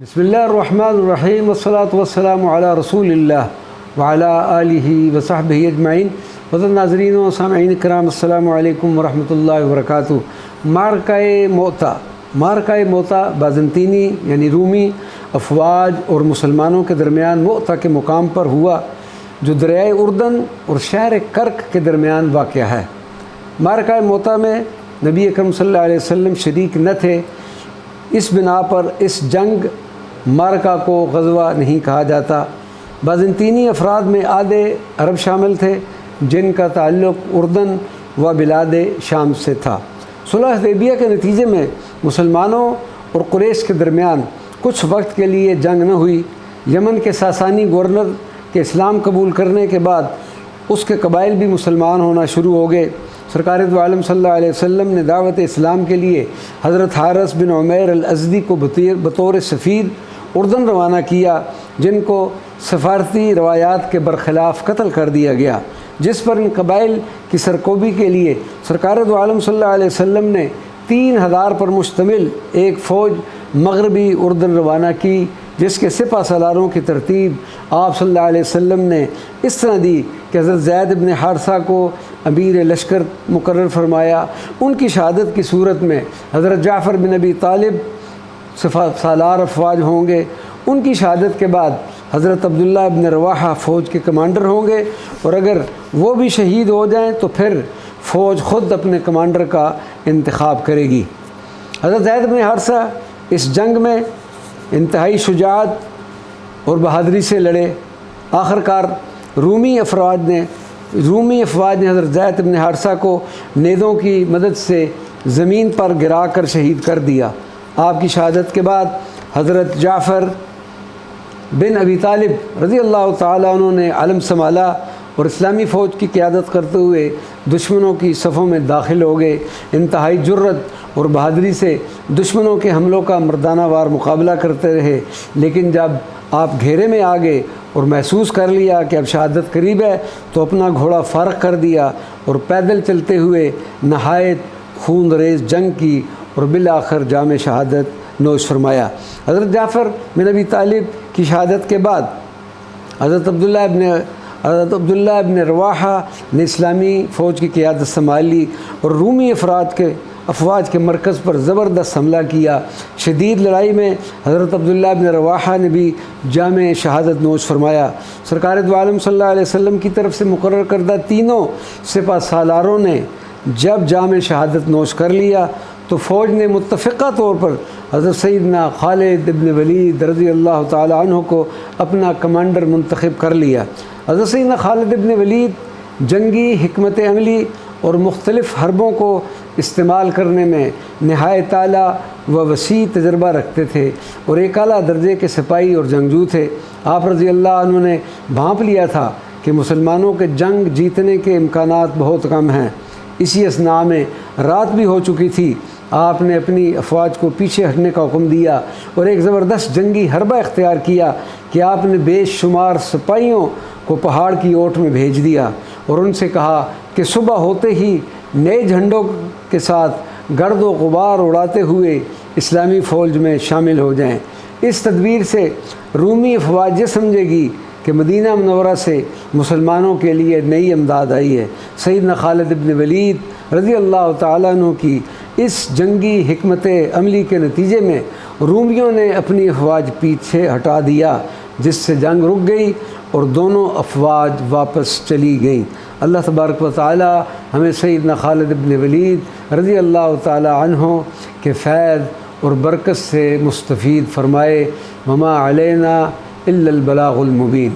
بسم اللہ الرحمن الرحیم والصلاة والسلام علی رسول اللہ وعلی آلہ وصحبہ اجمعین۔ وطن ناظرین و سامعین کرام، السلام علیکم ورحمۃ اللہ وبرکاتہ۔ معرکہ موتا بازنطینی یعنی رومی افواج اور مسلمانوں کے درمیان موتا کے مقام پر ہوا، جو دریائے اردن اور شہر کرک کے درمیان واقع ہے۔ معرکہ موتا میں نبی اکرم صلی اللہ علیہ وسلم شریک نہ تھے، اس بنا پر اس جنگ معرکہ کو غزوہ نہیں کہا جاتا۔ بازنطینی افراد میں آدھے عرب شامل تھے، جن کا تعلق اردن و بلاد شام سے تھا۔ صلح حدیبیہ کے نتیجے میں مسلمانوں اور قریش کے درمیان کچھ وقت کے لیے جنگ نہ ہوئی۔ یمن کے ساسانی گورنر کے اسلام قبول کرنے کے بعد اس کے قبائل بھی مسلمان ہونا شروع ہو گئے۔ سرکار دو عالم صلی اللہ علیہ وسلم نے دعوت اسلام کے لیے حضرت حارث بن عمیر الازدی کو بطور سفیر اردن روانہ کیا، جن کو سفارتی روایات کے برخلاف قتل کر دیا گیا، جس پر ان قبائل کی سرکوبی کے لیے سرکار دو عالم صلی اللہ علیہ وسلم نے 3000 پر مشتمل ایک فوج مغربی اردن روانہ کی، جس کے سپہ سالاروں کی ترتیب آپ صلی اللہ علیہ وسلم نے اس طرح دی کہ حضرت زید بن حارثہ کو امیر لشکر مقرر فرمایا۔ ان کی شہادت کی صورت میں حضرت جعفر بن ابی طالب سپہ سالار افواج ہوں گے۔ ان کی شہادت کے بعد حضرت عبداللہ بن رواحہ فوج کے کمانڈر ہوں گے، اور اگر وہ بھی شہید ہو جائیں تو پھر فوج خود اپنے کمانڈر کا انتخاب کرے گی۔ حضرت زید بن حارثہ اس جنگ میں انتہائی شجاعت اور بہادری سے لڑے۔ آخرکار رومی افواج نے حضرت زید بن حارثہ کو نیزوں کی مدد سے زمین پر گرا کر شہید کر دیا۔ آپ کی شہادت کے بعد حضرت جعفر بن ابی طالب رضی اللہ تعالیٰ عنہ نے علم سنبھالا اور اسلامی فوج کی قیادت کرتے ہوئے دشمنوں کی صفوں میں داخل ہو گئے۔ انتہائی جرأت اور بہادری سے دشمنوں کے حملوں کا مردانہ وار مقابلہ کرتے رہے، لیکن جب آپ گھیرے میں آ گئے اور محسوس کر لیا کہ اب شہادت قریب ہے، تو اپنا گھوڑا فارغ کر دیا اور پیدل چلتے ہوئے نہایت خون ریز جنگ کی اور بالآخر جام شہادت نوش فرمایا۔ حضرت جعفر بن ابی طالب کی شہادت کے بعد حضرت عبداللہ ابن رواحہ نے اسلامی فوج کی قیادت سنبھالی اور رومی افواج کے مرکز پر زبردست حملہ کیا۔ شدید لڑائی میں حضرت عبداللہ ابن رواحہ نے بھی جامع شہادت نوش فرمایا۔ سرکار دو عالم صلی اللہ علیہ وسلم کی طرف سے مقرر کردہ تینوں سپہ سالاروں نے جب جامع شہادت نوش کر لیا تو فوج نے متفقہ طور پر حضرت سیدنا خالد ابن ولید رضی اللہ تعالی عنہ کو اپنا کمانڈر منتخب کر لیا۔ حضرت سیدنا خالد ابن ولید جنگی حکمت عملی اور مختلف حربوں کو استعمال کرنے میں نہایت اعلیٰ و وسیع تجربہ رکھتے تھے اور ایک اعلیٰ درجے کے سپاہی اور جنگجو تھے۔ آپ رضی اللہ عنہ نے بھانپ لیا تھا کہ مسلمانوں کے جنگ جیتنے کے امکانات بہت کم ہیں۔ اسی اثناء میں رات بھی ہو چکی تھی۔ آپ نے اپنی افواج کو پیچھے ہٹنے کا حکم دیا اور ایک زبردست جنگی حربہ اختیار کیا کہ آپ نے بے شمار سپاہیوں کو پہاڑ کی اوٹ میں بھیج دیا اور ان سے کہا کہ صبح ہوتے ہی نئے جھنڈوں کے ساتھ گرد و غبار اڑاتے ہوئے اسلامی فوج میں شامل ہو جائیں۔ اس تدبیر سے رومی افواج یہ سمجھے گی کہ مدینہ منورہ سے مسلمانوں کے لیے نئی امداد آئی ہے۔ سیدنا خالد ابن ولید رضی اللہ تعالیٰ عنہ کی اس جنگی حکمت عملی کے نتیجے میں رومیوں نے اپنی افواج پیچھے ہٹا دیا، جس سے جنگ رک گئی اور دونوں افواج واپس چلی گئیں۔ اللہ تبارک و تعالی ہمیں سیدنا خالد ابن ولید رضی اللہ تعالی عنہ کے فیض اور برکت سے مستفید فرمائے۔ وما علینا الا البلاغ المبین۔